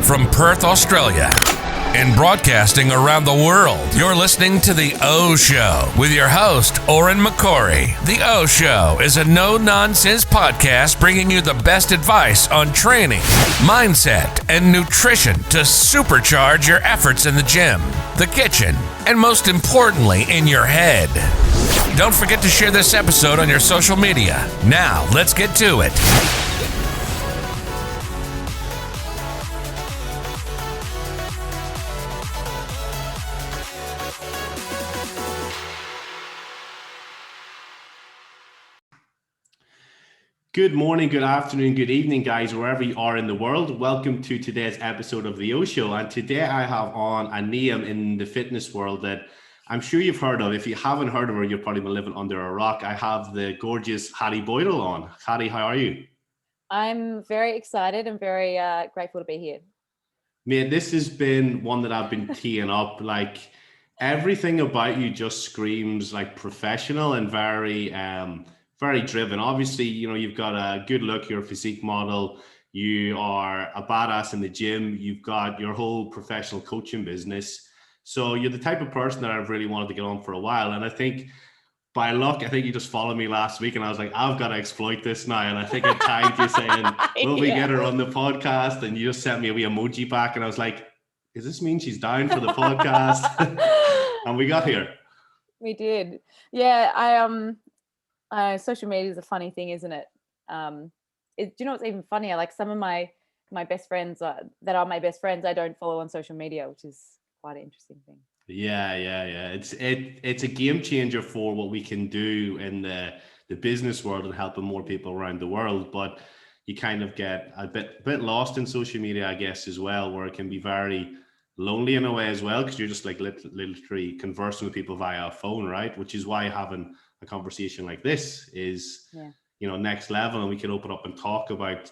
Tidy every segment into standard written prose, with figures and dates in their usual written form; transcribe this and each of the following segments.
From Perth, Australia, and broadcasting around the world, you're listening to The O Show with your host, Oren McCory. The O Show is a no-nonsense podcast bringing you the best advice on training, mindset, and nutrition to supercharge your efforts in the gym, the kitchen, and most importantly, in your head. Don't forget to share this episode on your social media. Now, let's get to it. Good morning, good afternoon, good evening, guys, wherever you are in the world. Welcome to today's episode of The O Show. And today I have on a name in the fitness world that I'm sure you've heard of. If you haven't heard of her, you're probably been living under a rock. I have the gorgeous Hattie Boydle on. Hattie, how are you? I'm very excited and very grateful to be here. Mate, this has been one that I've been teeing up. Like, everything about you just screams like professional and very driven. Obviously, you know, you've got a good look, you're a physique model, you are a badass in the gym, you've got your whole professional coaching business. So you're the type of person that I've really wanted to get on for a while. And I think by luck, I think you just followed me last week and I was like, I've got to exploit this now. And I think I tagged you saying, will we get her on the podcast? And you just sent me a wee emoji back. And I was like, does this mean she's down for the podcast? And we got here. We did. Yeah, social media is a funny thing, isn't it? Do you know what's even funnier? Like some of my best friends that are my best friends, I don't follow on social media, which is quite an interesting thing. Yeah. It's a game changer for what we can do in the business world and helping more people around the world. But you kind of get a bit lost in social media, I guess, as well, where it can be very lonely in a way as well, because you're just like literally conversing with people via a phone, right? Which is why having a conversation like this is, you know, next level, and we can open up and talk about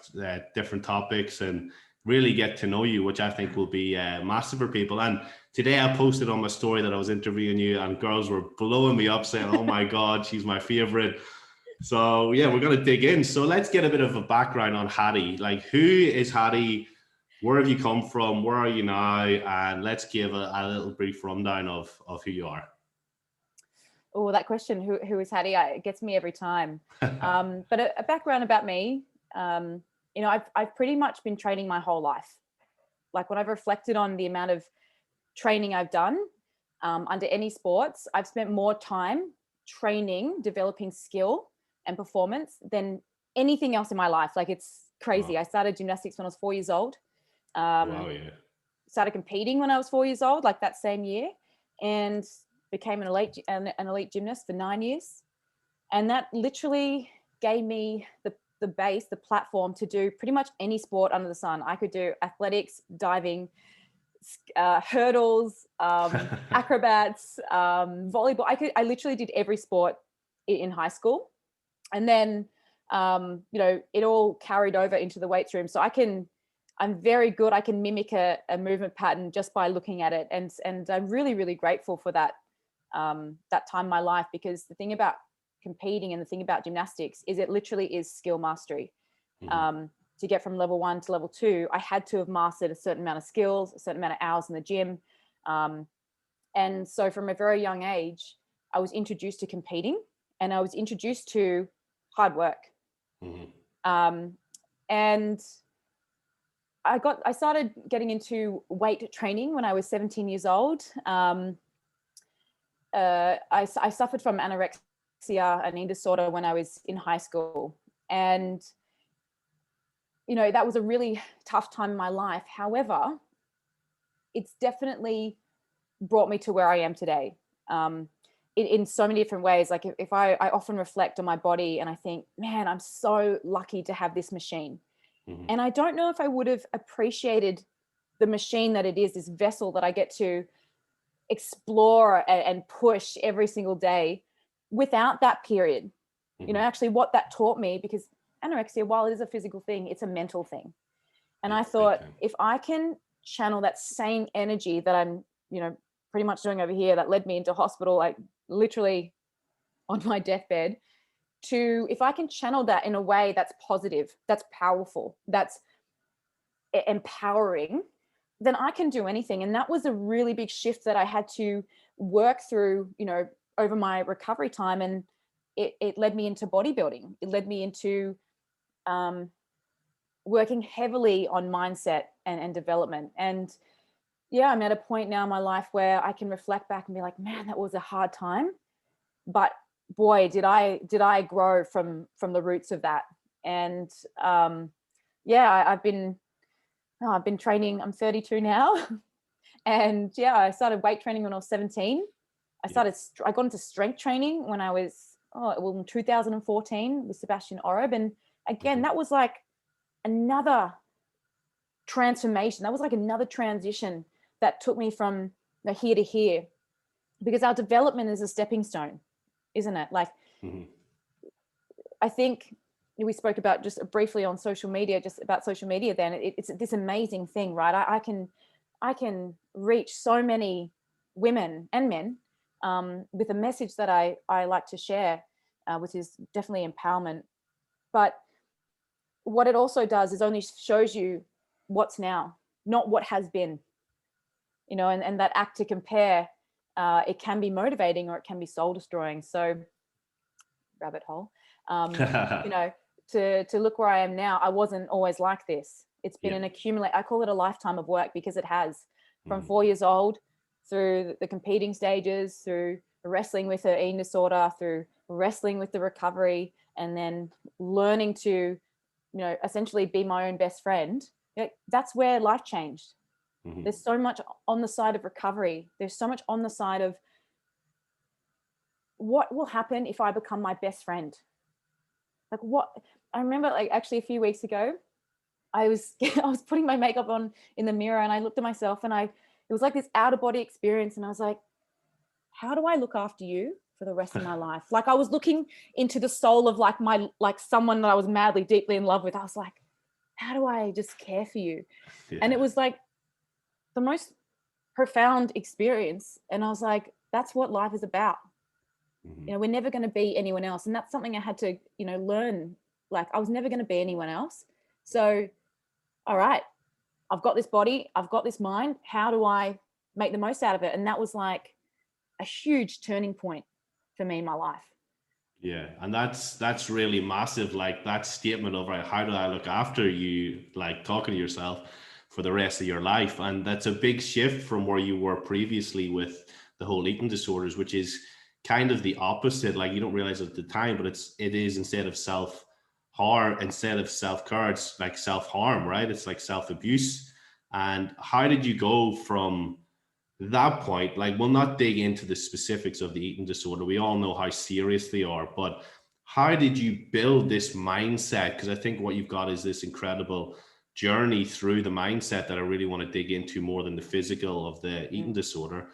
different topics and really get to know you, which I think will be massive for people. And today I posted on my story that I was interviewing you, and girls were blowing me up saying, oh my God, she's my favorite. So yeah, we're going to dig in. So let's get a bit of a background on Hattie. Like, who is Hattie? Where have you come from? Where are you now? And let's give a little brief rundown of who you are. Oh, that question, who is Hattie? It gets me every time. But a background about me, you know, I've pretty much been training my whole life. Like when I've reflected on the amount of training I've done under any sports, I've spent more time training, developing skill and performance than anything else in my life. Like, it's crazy. Wow. I started gymnastics when I was 4 years old. Started competing when I was 4 years old, like that same year, and became an elite gymnast for 9 years. And that literally gave me the base, the platform to do pretty much any sport under the sun. I could do athletics, diving, hurdles, acrobats, volleyball. I literally did every sport in high school. And then, you know, it all carried over into the weights room. So I'm very good. I can mimic a movement pattern just by looking at it. And I'm really, really grateful for that time in my life, because the thing about competing and the thing about gymnastics is it literally is skill mastery. To get from level 1 to level 2, I had to have mastered a certain amount of skills, a certain amount of hours in the gym. And so from a very young age, I was introduced to competing, and I was introduced to hard work. And I started getting into weight training when I was 17 years old. I suffered from anorexia, an eating disorder, when I was in high school. And, you know, that was a really tough time in my life. However, it's definitely brought me to where I am today, in so many different ways. Like if I often reflect on my body and I think, man, I'm so lucky to have this machine. And I don't know if I would have appreciated the machine that it is, this vessel that I get to explore and push every single day without that period. You know, actually what that taught me, because anorexia, while it is a physical thing, it's a mental thing. And I thought, if I can channel that same energy that I'm, you know, pretty much doing over here, that led me into hospital, like literally on my deathbed, to, if I can channel that in a way that's positive, that's powerful, that's empowering, then I can do anything. And that was a really big shift that I had to work through, over my recovery time. And it led me into bodybuilding. It led me into working heavily on mindset and development. And yeah, I'm at a point now in my life where I can reflect back and be like, man, that was a hard time. But boy, did I grow from the roots of that. And I've been training. I'm 32 now. And yeah, I started weight training when I was 17. I got into strength training when I was in 2014 with Sebastian Oreb. And again, that was like another transformation. That was like another transition that took me from here to here, because our development is a stepping stone, isn't it? Like, I think we spoke about just briefly on social media, then it's this amazing thing, right? I can reach so many women and men with a message that I like to share, which is definitely empowerment. But what it also does is only shows you what's now, not what has been, and that act to compare, it can be motivating or it can be soul destroying. So rabbit hole, to look where I am now, I wasn't always like this. It's been an I call it a lifetime of work, because it has, from 4 years old through the competing stages, through wrestling with the eating disorder, through wrestling with the recovery, and then learning to, essentially be my own best friend. That's where life changed. There's so much on the side of recovery. There's so much on the side of what will happen if I become my best friend. Like, what I remember, like, actually a few weeks ago, I was putting my makeup on in the mirror, and I looked at myself, and it was like this out of body experience. And I was like, how do I look after you for the rest of my life? Like, I was looking into the soul of like someone that I was madly, deeply in love with. I was like, how do I just care for you? Yeah. And it was like the most profound experience. And I was like, that's what life is about. We're never going to be anyone else. And that's something I had to, learn. Like, I was never going to be anyone else. So, all right, I've got this body, I've got this mind. How do I make the most out of it? And that was like a huge turning point for me in my life. Yeah. And that's really massive. Like, that statement of, right, how do I look after you, like talking to yourself for the rest of your life? And that's a big shift from where you were previously with the whole eating disorders, which is kind of the opposite. Like, you don't realize it at the time, but it is instead of self-harm, instead of self-care, it's like self-harm, right? It's like self-abuse. And how did you go from that point? Like, we'll not dig into the specifics of the eating disorder. We all know how serious they are, but how did you build this mindset? Because I think what you've got is this incredible journey through the mindset that I really want to dig into more than the physical of the eating disorder.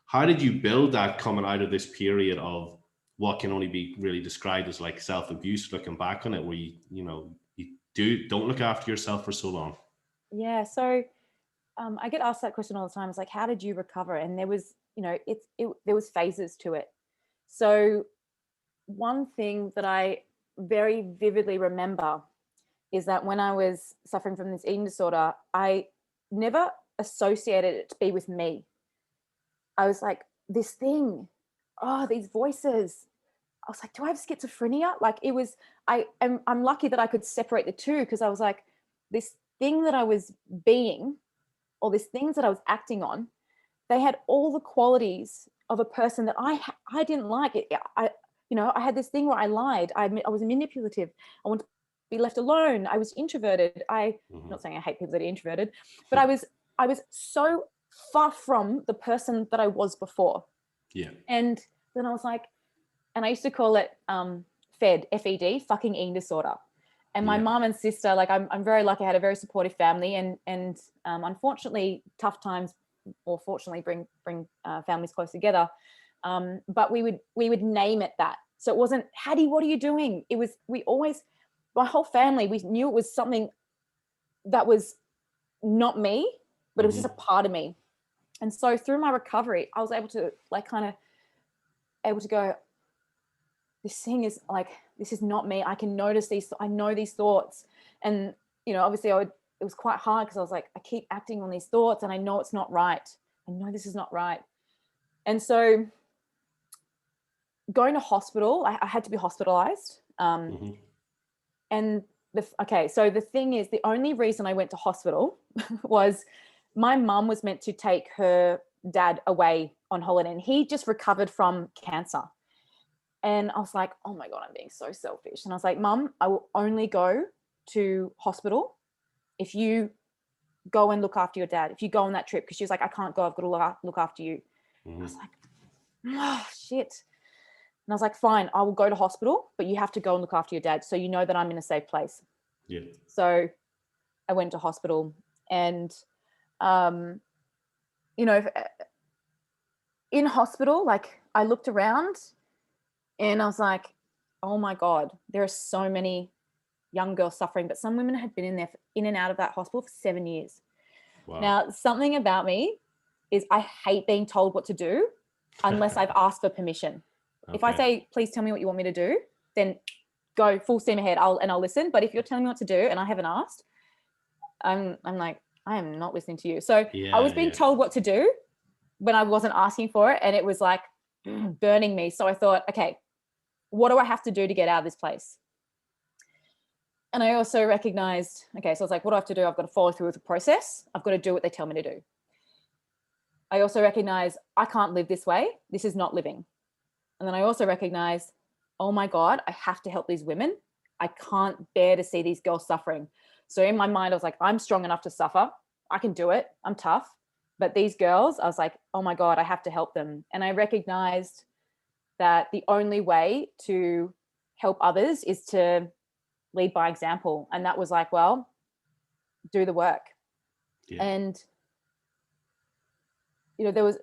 How did you build that coming out of this period of what can only be really described as like self-abuse, looking back on it, where you don't look after yourself for so long? Yeah. So I get asked that question all the time. It's like, how did you recover? And there was, there was phases to it. So one thing that I very vividly remember is that when I was suffering from this eating disorder, I never associated it to be with me. I was like, this thing, these voices. I was like, do I have schizophrenia? Like, it was, I'm lucky that I could separate the two, because I was like, this thing that I was being, or these things that I was acting on, they had all the qualities of a person that I didn't like. I had this thing where I lied. I was manipulative. I wanted to be left alone. I was introverted. I'm not saying I hate people that are introverted, but I was so far from the person that I was before. Yeah. And then I was like, and I used to call it FED, F-E-D, fucking eating disorder. And my mom and sister, like, I'm very lucky. I had a very supportive family, and unfortunately, tough times, or fortunately, bring families close together. But we would name it that. So it wasn't, Hattie, what are you doing? It was, my whole family, we knew it was something that was not me, but it was just a part of me. And so through my recovery, I was able to go, this thing is like, this is not me. I can notice these, I know these thoughts. And, obviously I would it was quite hard because I was like, I keep acting on these thoughts and I know it's not right. I know this is not right. And so going to hospital, I had to be hospitalized. And so the thing is, the only reason I went to hospital was my mum was meant to take her dad away on holiday, and he just recovered from cancer. And I was like, oh my God, I'm being so selfish. And I was like, Mum, I will only go to hospital if you go and look after your dad, if you go on that trip. Because she was like, I can't go, I've got to look after you. I was like, oh, shit. And I was like, fine, I will go to hospital, but you have to go and look after your dad so you know that I'm in a safe place. Yeah. So I went to hospital, and, you know, in hospital, like I looked around and I was like, oh my God, there are so many young girls suffering, but some women had been in and out of that hospital for 7 years. Wow. Now, something about me is I hate being told what to do unless I've asked for permission. Okay. If I say, please tell me what you want me to do, then go full steam ahead. I'll listen. But if you're telling me what to do and I haven't asked, I'm like, I am not listening to you. So I was being told what to do when I wasn't asking for it, and it was like burning me. So I thought, okay, what do I have to do to get out of this place? And I also recognized, okay, so I was like, what do I have to do? I've got to follow through with the process. I've got to do what they tell me to do. I also recognize I can't live this way. This is not living. And then I also recognize, oh my God, I have to help these women. I can't bear to see these girls suffering. So in my mind, I was like, I'm strong enough to suffer. I can do it. I'm tough. But these girls, I was like, oh my God, I have to help them. And I recognized that the only way to help others is to lead by example. And that was like, well, do the work. Yeah. And, you know,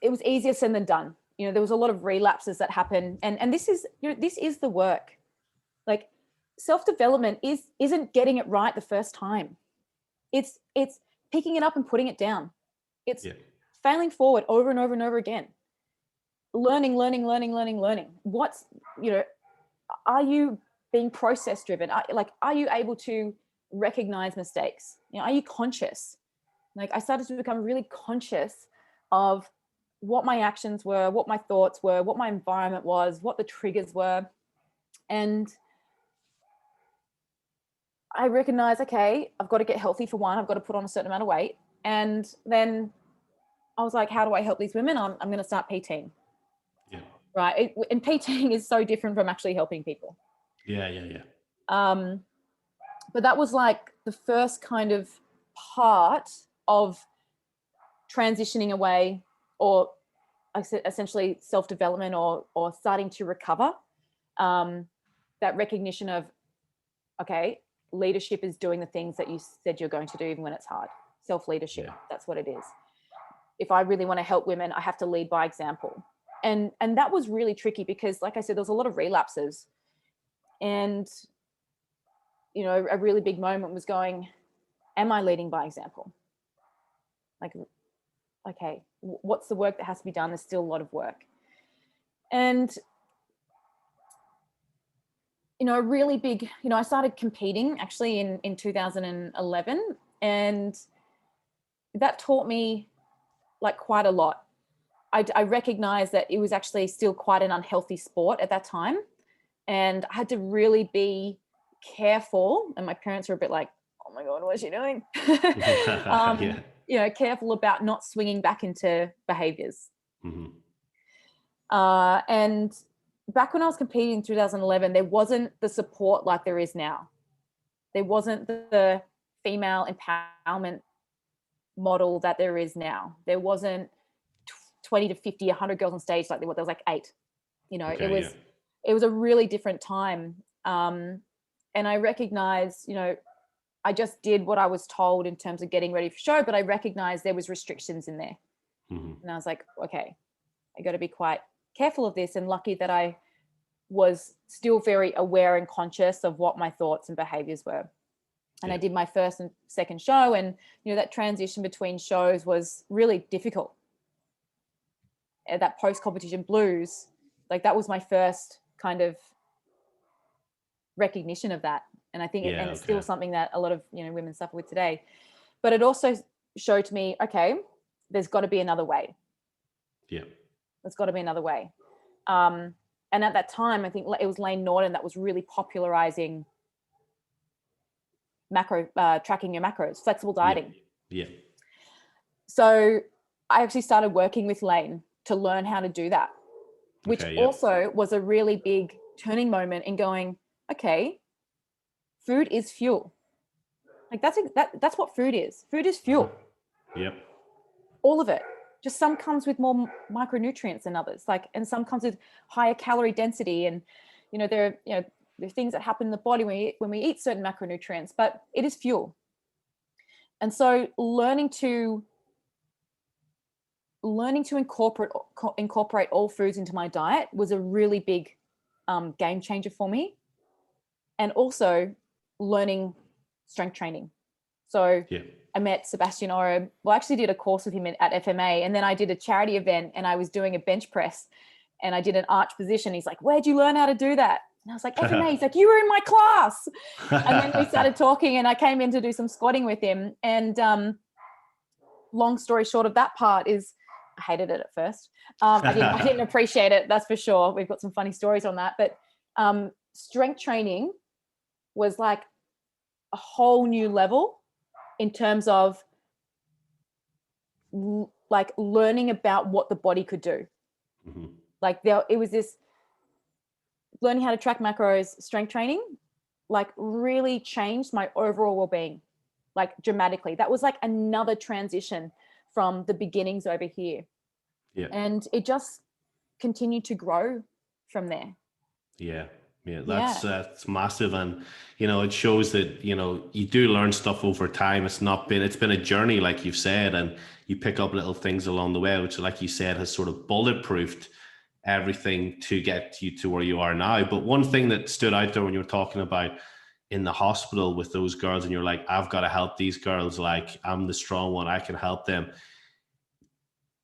it was easier said than done. You know, there was a lot of relapses that happened. And this is, you know, this is the work. Like, self-development isn't getting it right the first time. It's picking it up and putting it down. It's failing forward over and over and over again. Learning. What's, you know, are you being process driven? Are you able to recognize mistakes? You know, are you conscious? Like, I started to become really conscious of what my actions were, what my thoughts were, what my environment was, what the triggers were. And I recognized, okay, I've got to get healthy for one. I've got to put on a certain amount of weight. And then I was like, how do I help these women? I'm going to start PTing. Yeah. Right. And PTing is so different from actually helping people. Yeah. But that was like the first kind of part of transitioning away, or essentially self-development, or starting to recover. That recognition of, okay, leadership is doing the things that you said you're going to do, even when it's hard. Self-leadership, that's what it is. If I really want to help women, I have to lead by example. And that was really tricky because, like I said, there was a lot of relapses. And, you know, a really big moment was going, am I leading by example? Like, okay, what's the work that has to be done? There's still a lot of work. And, you know, a really big, you know, I started competing actually in 2011, and that taught me like quite a lot. I recognized that it was actually still quite an unhealthy sport at that time. And I had to really be careful. And my parents were a bit like, oh my God, what is she doing? You know, careful about not swinging back into behaviors. Mm-hmm. And back when I was competing in 2011, there wasn't the support like there is now. There wasn't the female empowerment model that there is now. There wasn't 20 to 50, 100 girls on stage like there was like 8. You know, it was a really different time. And I recognized, you know, I just did what I was told in terms of getting ready for show, but I recognized there was restrictions in there. Mm-hmm. And I was like, okay, I got to be quite careful of this. And lucky that I was still very aware and conscious of what my thoughts and behaviors were. And I did my first and second show, and, you know, that transition between shows was really difficult. That post-competition blues, like that was my first kind of recognition of that. And I think Yeah, it's okay. still something that a lot of, women suffer with today. But it also showed to me, okay, there's got to be another way. Yeah. There's got to be another way. And at that time, I think it was Lane Norton that was really popularizing tracking your macros, flexible dieting. Yeah. So I actually started working with Lane to learn how to do that, which also was a really big turning moment in going, okay, food is fuel. Like that's what food is. Food is fuel. Yep. All of it. Just some comes with more micronutrients than others. And some comes with higher calorie density. And, there are things that happen in the body when we eat certain macronutrients, but it is fuel. And so learning to incorporate all foods into my diet was a really big game changer for me. And also learning strength training. So I met Sebastian Oro. Well, I actually did a course with him at FMA, and then I did a charity event and I was doing a bench press and I did an arch position. He's like, where'd you learn how to do that? And I was like, FMA. He's like, you were in my class. And then we started talking and I came in to do some squatting with him. And long story short of that part is I hated it at first. I didn't appreciate it. That's for sure. We've got some funny stories on that. But strength training was like a whole new level in terms of like learning about what the body could do. Mm-hmm. Like it was this learning how to track macros, strength training, like really changed my overall well-being, like dramatically. That was like another transition from the beginnings over here. Yeah. And it just continued to grow from there. Yeah. Yeah, that's massive. And, it shows that, you do learn stuff over time. It's been a journey, like you've said, and you pick up little things along the way, which, like you said, has sort of bulletproofed everything to get you to where you are now. But one thing that stood out there when you were talking about in the hospital with those girls, and you're like, I've got to help these girls. Like, I'm the strong one. I can help them.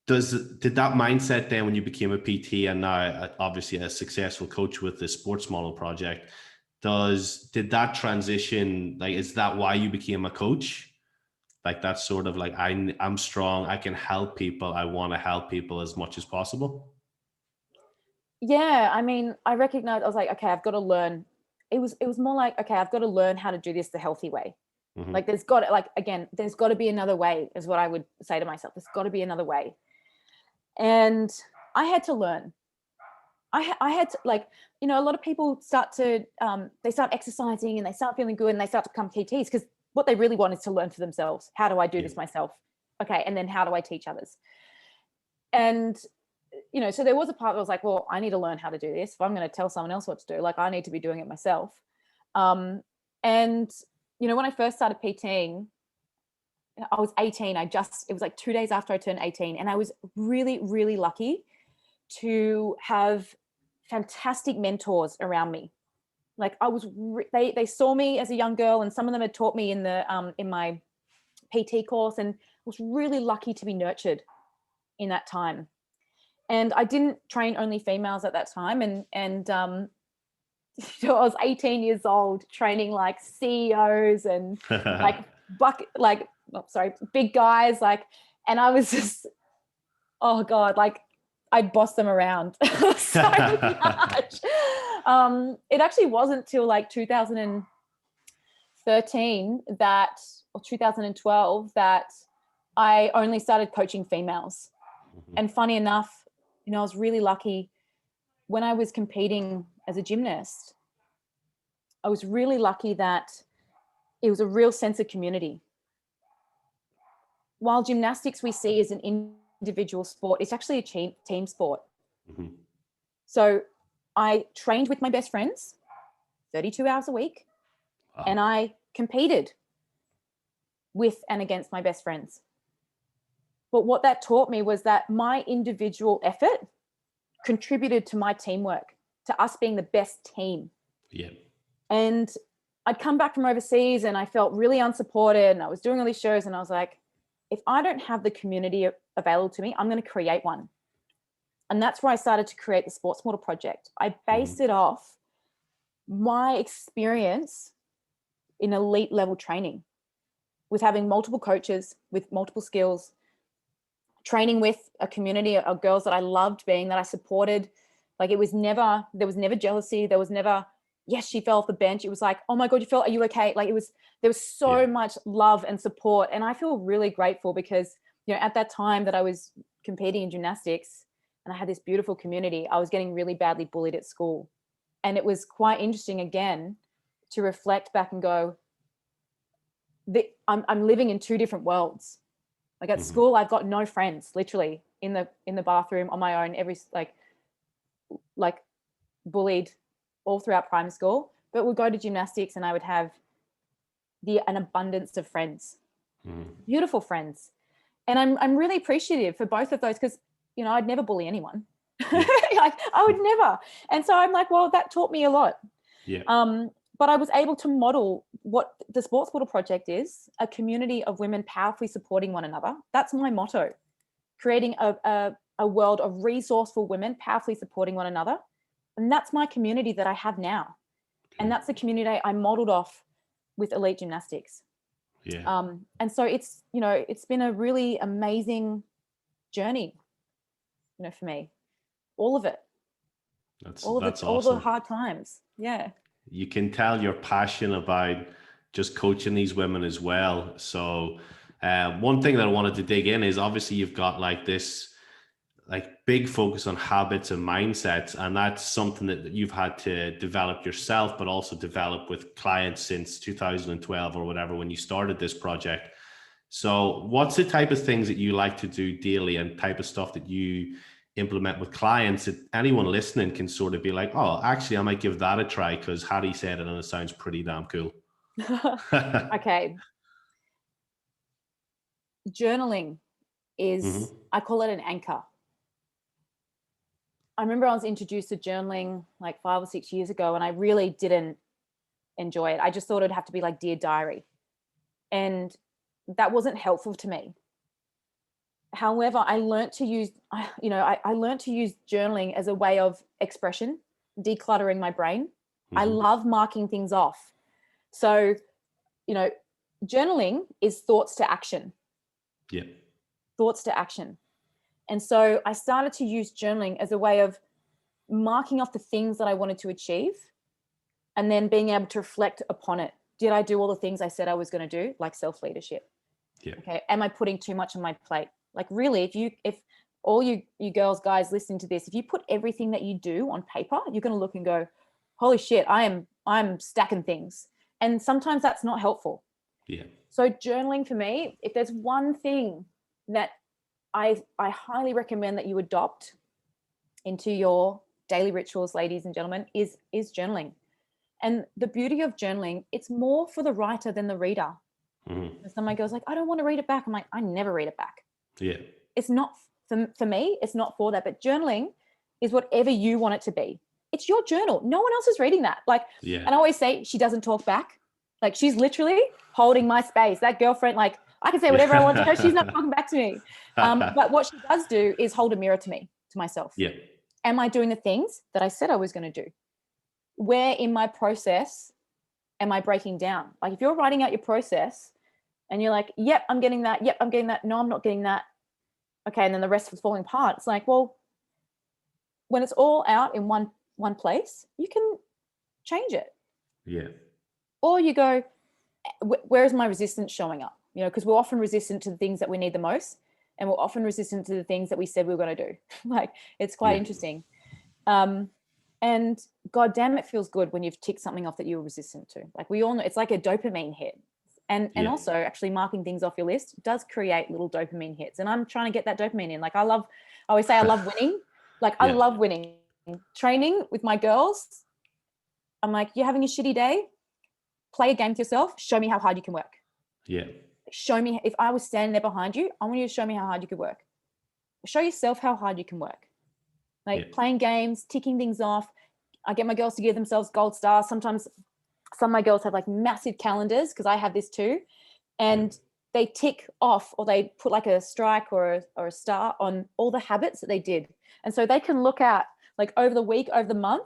Did that mindset then, when you became a PT and now obviously a successful coach with the Sports Model Project, did that transition, like, is that why you became a coach? Like, that's sort of like, I'm strong, I can help people, I want to help people as much as possible? Yeah, I mean, I recognized, I was like, okay, I've got to learn. It was more like, okay, I've got to learn how to do this the healthy way. Mm-hmm. Like there's got to be another way, is what I would say to myself. There's got to be another way. And I had to learn. I had to, like, a lot of people start to, they start exercising and they start feeling good and they start to become PTs because what they really want is to learn for themselves. How do I do this myself? Okay. And then how do I teach others? And, so there was a part that was like, well, I need to learn how to do this. If I'm going to tell someone else what to do, like, I need to be doing it myself. And, when I first started PTing, I was 18. It was like 2 days after I turned 18. And I was really, really lucky to have fantastic mentors around me. Like they saw me as a young girl, and some of them had taught me in my PT course, and I was really lucky to be nurtured in that time. And I didn't train only females at that time. And I was 18 years old training like CEOs and big guys, like, and I was just, oh God, like I'd boss them around so much. It actually wasn't till like 2013 or 2012 that I only started coaching females. Mm-hmm. And funny enough, I was really lucky when I was competing as a gymnast. I was really lucky that it was a real sense of community. While gymnastics we see as an individual sport, it's actually a team sport. Mm-hmm. So I trained with my best friends 32 hours a week. Wow. And I competed with and against my best friends. But what that taught me was that my individual effort contributed to my teamwork, to us being the best team. Yeah. And I'd come back from overseas and I felt really unsupported, and I was doing all these shows, and I was like, if I don't have the community available to me, I'm going to create one. And that's where I started to create the Sports Model Project. I based it off my experience in elite level training, with having multiple coaches with multiple skills, training with a community of girls that I loved being, that I supported. Like there was never jealousy. There was never, yes, she fell off the bench. It was like, oh my God, are you okay? Like there was so much love and support. And I feel really grateful because, at that time that I was competing in gymnastics and I had this beautiful community, I was getting really badly bullied at school. And it was quite interesting again to reflect back and go, I'm living in two different worlds. Like at school, I've got no friends, literally in the bathroom on my own, like bullied all throughout primary school. But we'd go to gymnastics and I would have an abundance of friends, beautiful friends. And I'm really appreciative for both of those because, I'd never bully anyone. Like I would never. And so I'm like, well, that taught me a lot. Yeah. But I was able to model what the Sports Boydle Project is, a community of women powerfully supporting one another. That's my motto, creating a world of resourceful women powerfully supporting one another. And that's my community that I have now. And that's the community I modeled off with elite gymnastics. Yeah. And so it's been a really amazing journey, for me, all of it. That's all awesome. the hard times. Yeah. You can tell your passion about just coaching these women as well. So one thing that I wanted to dig in is obviously you've got like this big focus on habits and mindsets, and that's something that you've had to develop yourself, but also develop with clients since 2012 or whatever, when you started this project. So what's the type of things that you like to do daily and type of stuff that you implement with clients that anyone listening can sort of be like, oh, actually, I might give that a try because Hattie said it and it sounds pretty damn cool. Okay. Journaling is, I call it an anchor. I remember I was introduced to journaling like 5 or 6 years ago and I really didn't enjoy it. I just thought it'd have to be like Dear Diary. And that wasn't helpful to me. However, I learned to use, I learned to use journaling as a way of expression, decluttering my brain. I love marking things off. So, journaling is thoughts to action. Yeah. Thoughts to action. And so I started to use journaling as a way of marking off the things that I wanted to achieve and then being able to reflect upon it. Did I do all the things I said I was going to do, like self-leadership? Yeah. Okay. Am I putting too much on my plate? Like really, if all you girls, guys listening to this, if you put everything that you do on paper, you're going to look and go, holy shit, I'm stacking things. And sometimes that's not helpful. Yeah. So journaling for me, if there's one thing that I highly recommend that you adopt into your daily rituals, ladies and gentlemen, is journaling. And the beauty of journaling, it's more for the writer than the reader. Somebody goes like, I don't want to read it back. I'm like, I never read it back. Yeah. It's not for me, it's not for that. But journaling is whatever you want it to be. It's your journal. No one else is reading that. Like, and I always say she doesn't talk back. Like she's literally holding my space. That girlfriend, like I can say whatever I want to her. She's not talking back to me. But what she does do is hold a mirror to me, to myself. Yeah. Am I doing the things that I said I was going to do? Where in my process am I breaking down? Like if you're writing out your process and you're like, yep, I'm getting that. Yep, I'm getting that. No, I'm not getting that. Okay. And then the rest is falling apart. It's like, well, when it's all out in one place, you can change it. Yeah. Or you go, where is my resistance showing up? Because we're often resistant to the things that we need the most. And we're often resistant to the things that we said we were going to do. Like it's quite interesting. And God damn, it feels good when you've ticked something off that you were resistant to. Like we all know, it's like a dopamine hit. And also actually marking things off your list does create little dopamine hits. And I'm trying to get that dopamine in. Like I always say I love winning. Like I love winning. Training with my girls, I'm like, you're having a shitty day? Play a game with yourself. Show me how hard you can work. Yeah. Show me, if I was standing there behind you, I want you to show me how hard you could work. Show yourself how hard you can work. Like playing games, ticking things off. I get my girls to give themselves gold stars. Sometimes some of my girls have like massive calendars because I have this too. And they tick off or they put like a strike or a star on all the habits that they did. And so they can look at like over the week, over the month,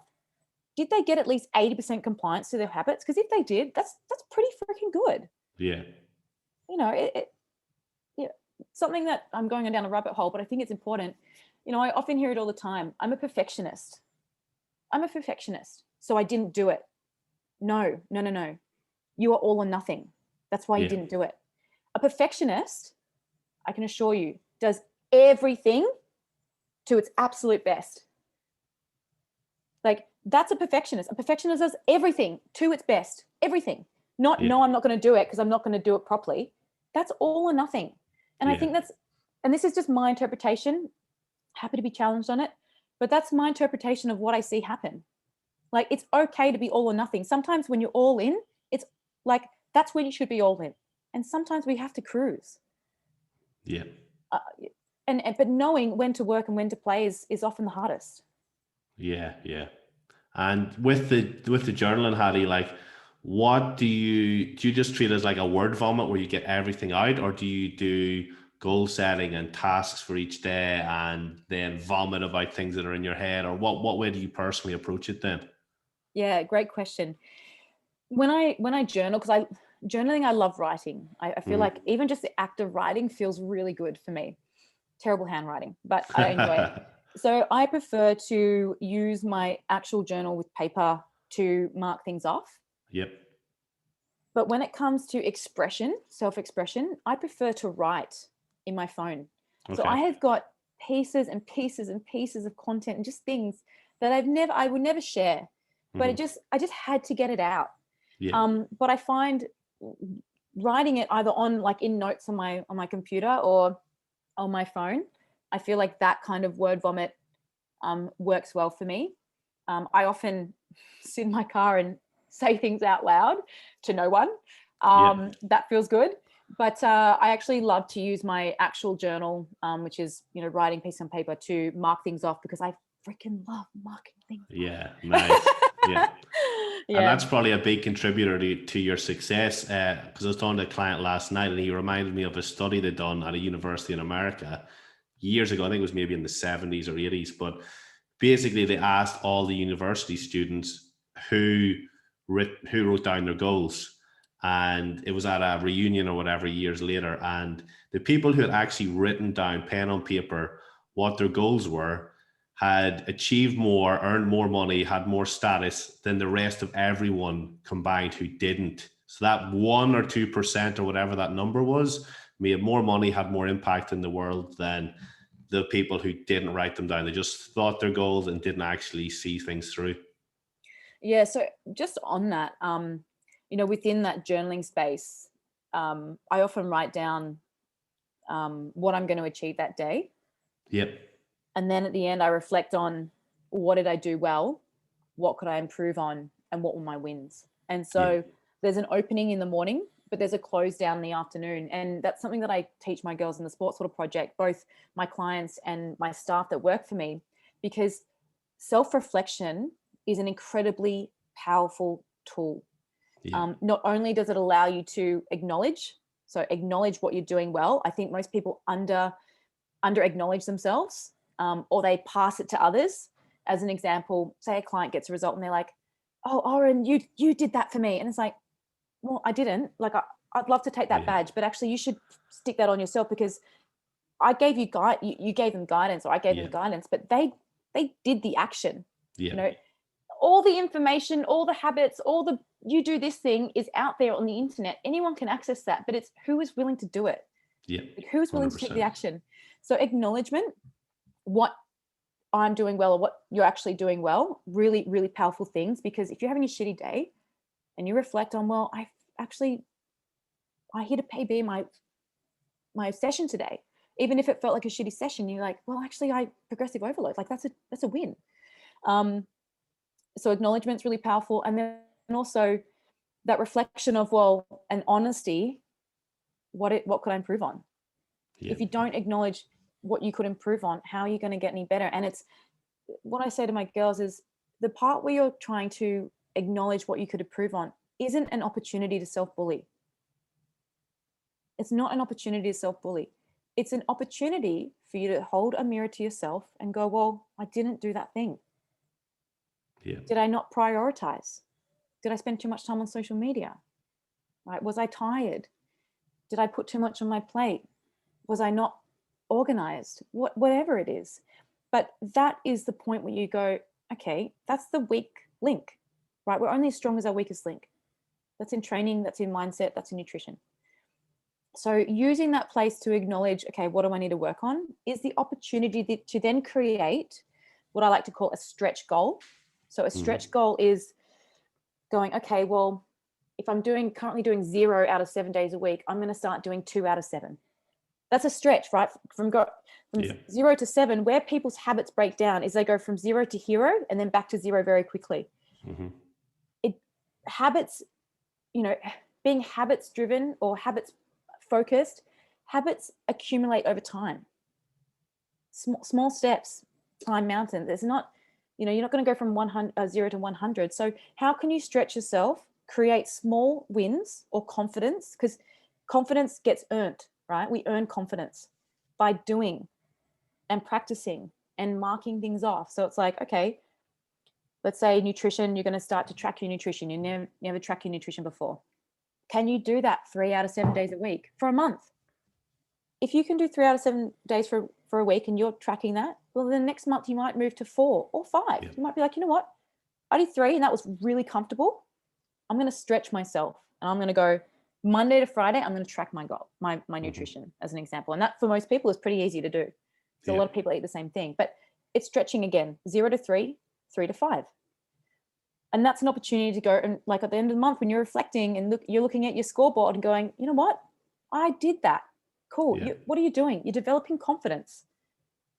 did they get at least 80% compliance to their habits? Because if they did, that's pretty freaking good. Yeah. You know, yeah, something that I'm going down a rabbit hole, but I think it's important. You know, I often hear it all the time. I'm a perfectionist. So I didn't do it. No. You are all or nothing. That's why you didn't do it. A perfectionist, I can assure you, does everything to its absolute best. Like, that's a perfectionist. A perfectionist does everything to its best. Everything. Not, no, I'm not going to do it because I'm not going to do it properly. That's all or nothing. And I think and this is just my interpretation. Happy to be challenged on it. But that's my interpretation of what I see happen. Like, it's okay to be all or nothing. Sometimes when you're all in, it's like, that's when you should be all in. And sometimes we have to cruise. Yeah. But knowing when to work and when to play is often the hardest. Yeah. And with the journaling, Hattie, like, what do you just treat as like a word vomit where you get everything out, or do you do goal setting and tasks for each day and then vomit about things that are in your head, or what way do you personally approach it then? Yeah, great question. When I journal, because journaling, I love writing. I feel like even just the act of writing feels really good for me. Terrible handwriting, but I enjoy it. So I prefer to use my actual journal with paper to mark things off. Yep. But when it comes to expression, self-expression, I prefer to write in my phone. Okay. So I have got pieces and pieces and pieces of content and just things that I would never share, but I just had to get it out. Yeah. But I find writing it either on, like, in notes on my computer or on my phone, I feel like that kind of word vomit works well for me. I often sit in my car and say things out loud to no one. That feels good. But I actually love to use my actual journal, which is, you know, writing piece on paper, to mark things off, because I freaking love marking things off. Yeah, nice. Yeah. And that's probably a big contributor to your success, because I was talking to a client last night and he reminded me of a study they'd done at a university in America years ago. I think it was maybe in the 70s or 80s, but basically they asked all the university students who wrote down their goals, and it was at a reunion or whatever years later, and the people who had actually written down pen on paper what their goals were had achieved more, earned more money, had more status than the rest of everyone combined who didn't. So that 1 or 2% or whatever that number was made more money, had more impact in the world than the people who didn't write them down. They just thought their goals and didn't actually see things through. Yeah. So just on that, you know, within that journaling space, I often write down what I'm going to achieve that day. Yep. And then at the end, I reflect on, what did I do well? What could I improve on? And what were my wins? And so there's an opening in the morning, but there's a close down in the afternoon. And that's something that I teach my girls in the Sports Little Project, both my clients and my staff that work for me, because self-reflection is an incredibly powerful tool. Yeah. Not only does it allow you to acknowledge what you're doing well. I think most people under acknowledge themselves, or they pass it to others. As an example, say a client gets a result and they're like, "Oh, Oren, you did that for me." And it's like, well, I didn't. Like, I'd love to take that badge, but actually you should stick that on yourself, because I gave you you gave them guidance, or I gave them guidance, but they did the action. You know, all the information, all the habits, you do this thing is out there on the internet. Anyone can access that, but it's who is willing to do it. Yeah. Like, who's willing 100%. To take the action? So acknowledgement, what I'm doing well or what you're actually doing well, really, really powerful things. Because if you're having a shitty day and you reflect on, well, I hit a PB my session today, even if it felt like a shitty session, you're like, well, actually I progressive overload. Like, that's a win. So acknowledgement's really powerful. And then also that reflection of, well, and honesty, what could I improve on? Yeah. If you don't acknowledge what you could improve on, how are you going to get any better? And it's what I say to my girls is, the part where you're trying to acknowledge what you could improve on isn't an opportunity to self-bully. It's not an opportunity to self-bully. It's an opportunity for you to hold a mirror to yourself and go, well, I didn't do that thing. Yeah. Did I not prioritize? Did I spend too much time on social media? Right? Was I tired? Did I put too much on my plate? Was I not organized? Whatever it is. But that is the point where you go, okay, that's the weak link, right? We're only as strong as our weakest link. That's in training, that's in mindset, that's in nutrition. So using that place to acknowledge, okay, what do I need to work on, is the opportunity to then create what I like to call a stretch goal. So a stretch goal is going, okay, well, if I'm currently doing 0 out of 7 days a week, I'm going to start doing 2 out of 7. That's a stretch, right? From 0 to 7, where people's habits break down is they go from 0 to hero and then back to 0 very quickly. Habits, being habits driven or habits focused, habits accumulate over time. Small steps climb mountains. It's not, you're not going to go from 0 to 100. So how can you stretch yourself, create small wins or confidence? Because confidence gets earned, right? We earn confidence by doing and practicing and marking things off. So it's like, okay, let's say nutrition, you're going to start to track your nutrition. You never track your nutrition before. Can you do that 3 out of 7 days a week for a month? If you can do 3 out of 7 days for a week and you're tracking that, well, then next month you might move to 4 or 5. Yeah. You might be like, you know what? I did 3 and that was really comfortable. I'm going to stretch myself and I'm going to go Monday to Friday. I'm going to track my goal, my nutrition as an example. And that for most people is pretty easy to do. So a lot of people eat the same thing, but it's stretching again, 0 to 3, 3 to 5. And that's an opportunity to go and like at the end of the month when you're reflecting and you're looking at your scoreboard and going, you know what? I did that. Cool. Yeah. What are you doing? You're developing confidence,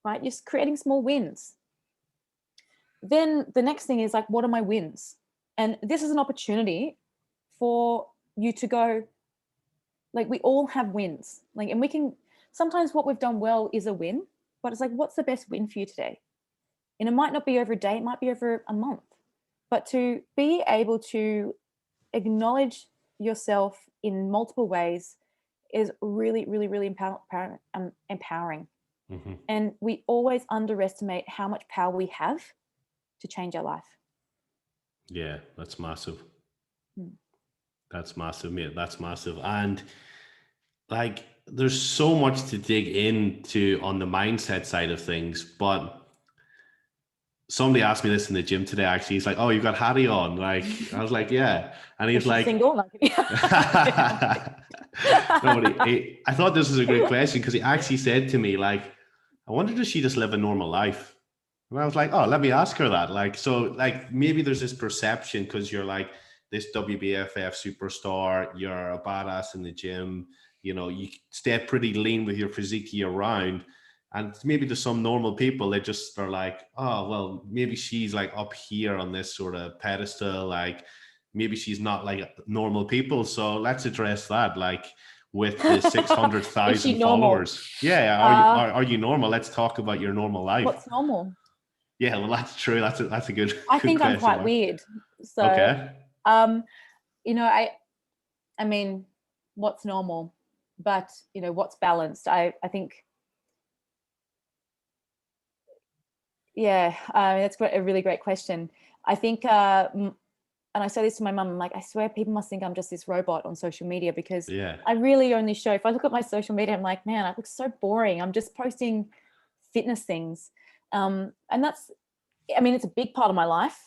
right? You're creating small wins. Then the next thing is like, what are my wins? And this is an opportunity for you to go, like we all have wins. Like, and we can, sometimes what we've done well is a win, but it's like, what's the best win for you today? And it might not be over a day, it might be over a month. But to be able to acknowledge yourself in multiple ways is really, really, really empowering. And we always underestimate how much power we have to change our life. Yeah, that's massive. That's massive, mate. That's massive. And like, there's so much to dig into on the mindset side of things, but somebody asked me this in the gym today, actually. He's like, oh, you've got Hattie on. Like, I was like, yeah. And he's like, single? I thought this was a great question because he actually said to me, like, I wonder, does she just live a normal life? And I was like, oh, let me ask her that. Like, so like maybe there's this perception because you're like this WBFF superstar, you're a badass in the gym, you stay pretty lean with your physique year round. And maybe to some normal people, they just are like, oh, well, maybe she's like up here on this sort of pedestal. Like maybe she's not like normal people. So let's address that. Like with the 600,000 followers. Yeah. Are you normal? Let's talk about your normal life. What's normal? Yeah, well, that's true. That's a good. I think good I'm quite weird. So, okay. I mean, what's normal? But what's balanced? I think. Yeah, that's a really great question. I think, and I say this to my mum, I'm like, I swear people must think I'm just this robot on social media because I really only show, if I look at my social media, I'm like, man, I look so boring. I'm just posting fitness things. And that's, it's a big part of my life.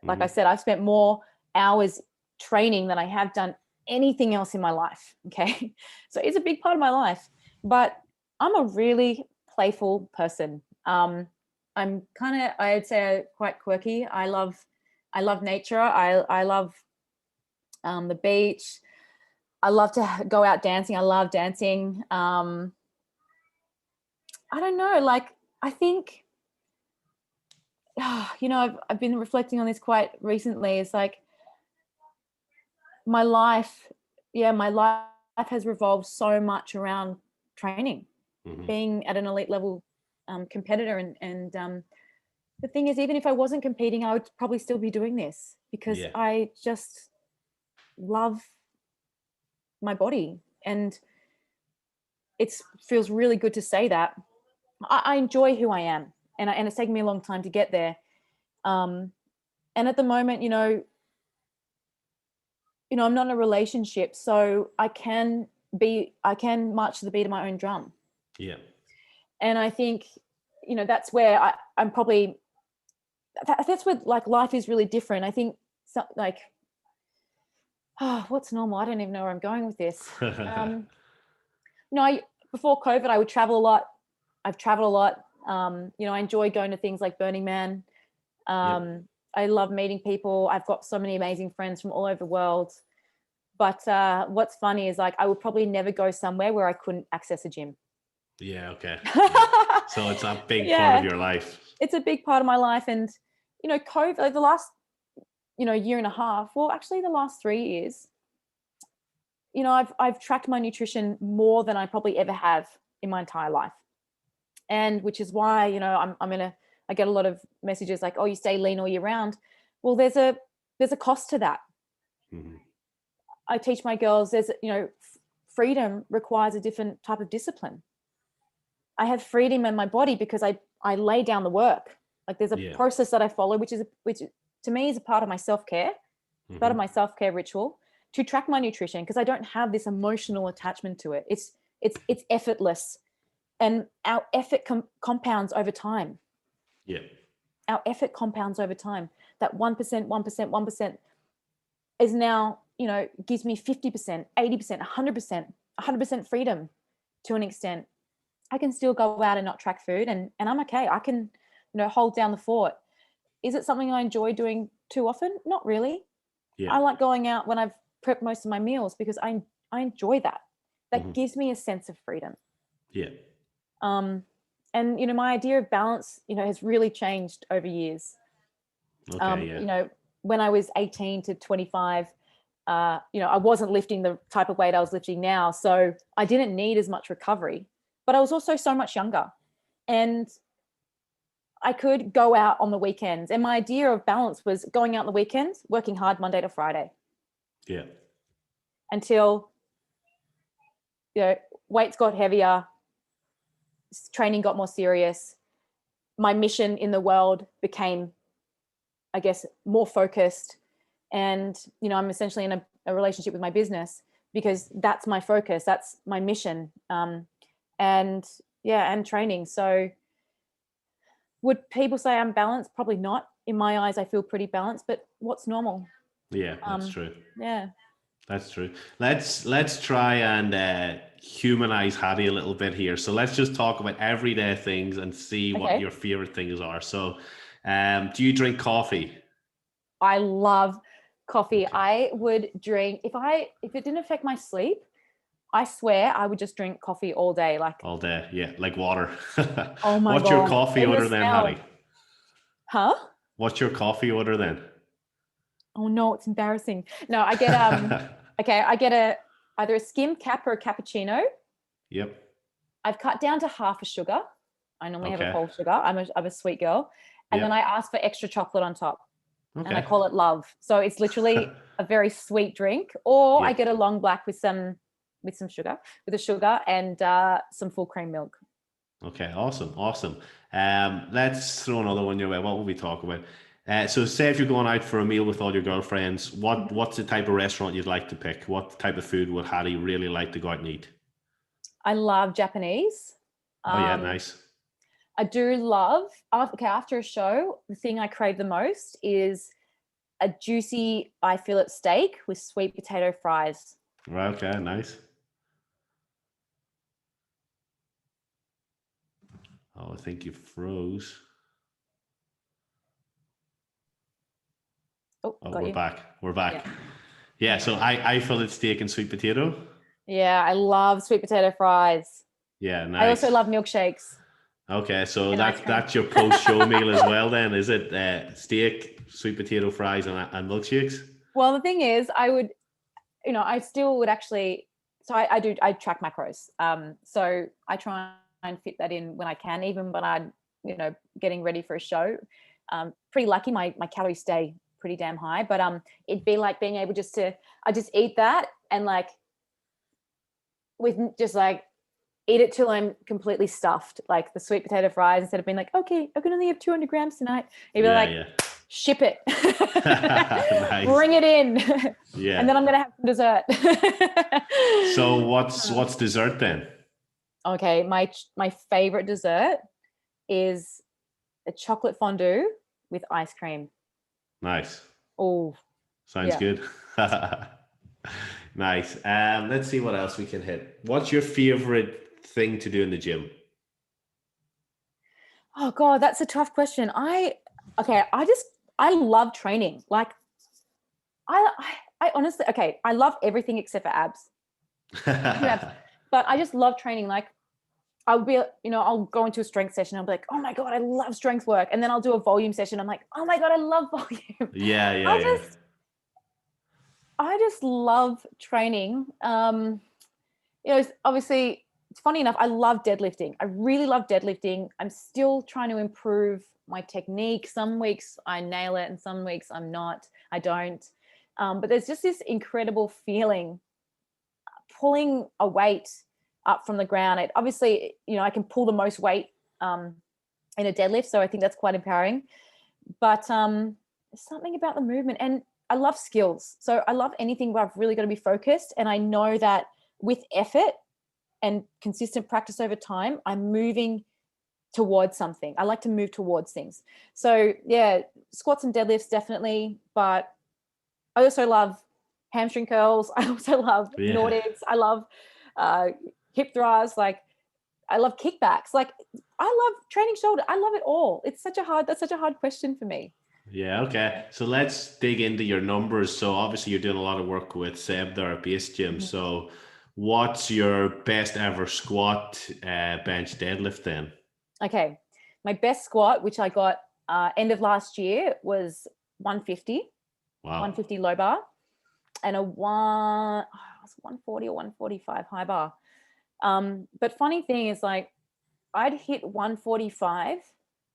Like I said, I've spent more hours training than I have done anything else in my life. Okay. So it's a big part of my life, but I'm a really playful person. I'm kind of, I'd say quite quirky. I love nature. I love the beach. I love to go out dancing. I love dancing. I don't know, like, I think, I've been reflecting on this quite recently. It's like my life has revolved so much around training, being at an elite level competitor. And the thing is, even if I wasn't competing, I would probably still be doing this because I just love my body. And it feels really good to say that. I enjoy who I am. And it's taken me a long time to get there. And at the moment, I'm not in a relationship, so I can march to the beat of my own drum. Yeah. And I think, that's where I'm probably, that's where like life is really different. I think what's normal? I don't even know where I'm going with this. Before COVID, I would travel a lot. I've traveled a lot. I enjoy going to things like Burning Man. I love meeting people. I've got so many amazing friends from all over the world. But what's funny is like I would probably never go somewhere where I couldn't access a gym. Yeah. Okay. Yeah. So it's a big part of your life. It's a big part of my life. And, COVID, like the last, year and a half, well, actually the last 3 years, I've tracked my nutrition more than I probably ever have in my entire life. And which is why, I get a lot of messages like, oh, you stay lean all year round. Well, there's a cost to that. Mm-hmm. I teach my girls freedom requires a different type of discipline. I have freedom in my body because I lay down the work. Like there's a process that I follow, which to me is a part of my self-care, part of my self-care ritual to track my nutrition, because I don't have this emotional attachment to it. It's effortless, and our effort compounds over time. Yeah. Our effort compounds over time. That 1%, 1%, 1% is now, gives me 50%, 80%, 100% freedom to an extent. I can still go out and not track food and I'm okay. I can, hold down the fort. Is it something I enjoy doing too often? Not really. Yeah. I like going out when I've prepped most of my meals because I enjoy that. That gives me a sense of freedom. Yeah. And, my idea of balance, has really changed over years. Okay, when I was 18 to 25, I wasn't lifting the type of weight I was lifting now. So I didn't need as much recovery, but I was also so much younger and I could go out on the weekends. And my idea of balance was going out on the weekends, working hard Monday to Friday. Yeah. Until, weights got heavier, training got more serious. My mission in the world became, I guess, more focused. And, I'm essentially in a relationship with my business because that's my focus. That's my mission. And training. So would people say I'm balanced? Probably not. In my eyes, I feel pretty balanced, but what's normal? Yeah, that's true. Yeah. That's true. Let's try and humanize Hattie a little bit here. So let's just talk about everyday things and see what your favorite things are. So do you drink coffee? I love coffee. Okay. I would drink if it didn't affect my sleep, I swear I would just drink coffee all day. All day, yeah, like water. Oh my God. What's your coffee order then, Hattie? Huh? What's your coffee order then? Oh no, it's embarrassing. No, I get I get either a skim cap or a cappuccino. Yep. I've cut down to half a sugar. I normally have a whole sugar. I'm a sweet girl. And then I ask for extra chocolate on top. Okay. And I call it love. So it's literally a very sweet drink. Or I get a long black with some sugar, and some full cream milk. Okay, awesome. Let's throw another one your way. What will we talk about? So say if you're going out for a meal with all your girlfriends, what's the type of restaurant you'd like to pick? What type of food would Hattie really like to go out and eat? I love Japanese. Oh yeah, nice. I do love, after a show, the thing I crave the most is a juicy fillet steak with sweet potato fries. Right, okay, nice. Oh, I think you froze. Oh, we're back. We're back. Yeah, so I fillet steak and sweet potato. Yeah, I love sweet potato fries. Yeah, nice. I also love milkshakes. Okay, so that's your post-show meal as well then, is it? Steak, sweet potato fries, and milkshakes? Well, the thing is, I still would actually, so I track macros. So I try and fit that in when I can, even when I'm, getting ready for a show. Pretty lucky, my calories stay pretty damn high, but it'd be like being able I just eat that and eat it till I'm completely stuffed, like the sweet potato fries, instead of being like, okay, I can only have 200 grams tonight. It'd be ship it. Nice. Bring it in. Yeah. And then I'm going to have some dessert. So what's dessert then? Okay, my favorite dessert is a chocolate fondue with ice cream. Nice. Oh, Sounds yeah. good. Nice. Let's see what else we can hit. What's your favorite thing to do in the gym? Oh God, that's a tough question. I love training. Like I honestly, okay, I love everything except for abs. But I just love training. Like I'll be, I'll go into a strength session. I'll be like, oh my God, I love strength work. And then I'll do a volume session. I'm like, oh my God, I love volume. Yeah. I just love training. Obviously it's funny enough, I love deadlifting. I really love deadlifting. I'm still trying to improve my technique. Some weeks I nail it and some weeks I don't. But there's just this incredible feeling pulling a weight up from the ground. It obviously, I can pull the most weight in a deadlift. So I think that's quite empowering. But there's something about the movement, and I love skills. So I love anything where I've really got to be focused. And I know that with effort and consistent practice over time, I'm moving towards something. I like to move towards things. So yeah, squats and deadlifts definitely, but I also love hamstring curls. I also love Nordics. I love hip thrusts. Like I love kickbacks. Like I love training shoulder. I love it all. That's such a hard question for me. Yeah, okay. So let's dig into your numbers. So obviously you're doing a lot of work with Seb there at Base Gym. Mm-hmm. So what's your best ever squat, bench, deadlift then? Okay. My best squat, which I got end of last year, was 150. Wow. 150 low bar and a 140 or 145 high bar. But funny thing is, like, I'd hit 145